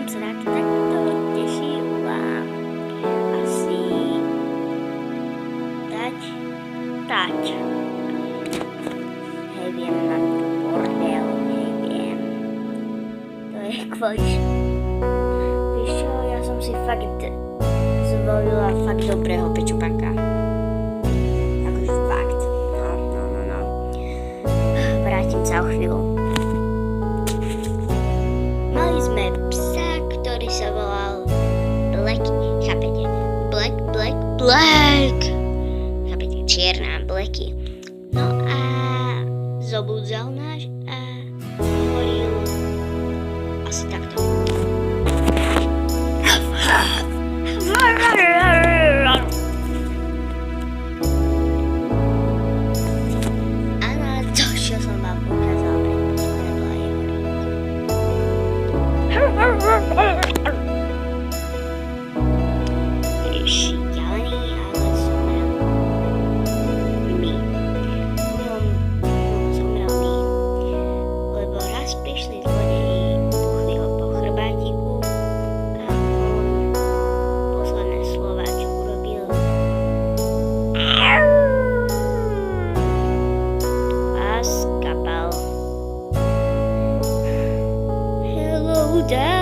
som sa na to takto tešila. Asi dať. Neviem, mám tu bordel, neviem. To je kvôli. Víš čo, ja som si fakt zvolila fakt dobrého pečupaka. Akože fakt. No. Vrátim sa o chvíľu. Mali sme psa, ktorý sa volal Blacky, chápete? Black. Chápete, čierna, Blacky. No a zobudzal náš a hovoril asi takto. A na to, čo som vám ukázala predposledné, bola jeho šialený, ale zomrel mi. Zomrel mi, lebo raz prišli zlodeji, puchli ho po chrbátiku a on posledné slova, čo urobil, a skapal. Hello, Dad.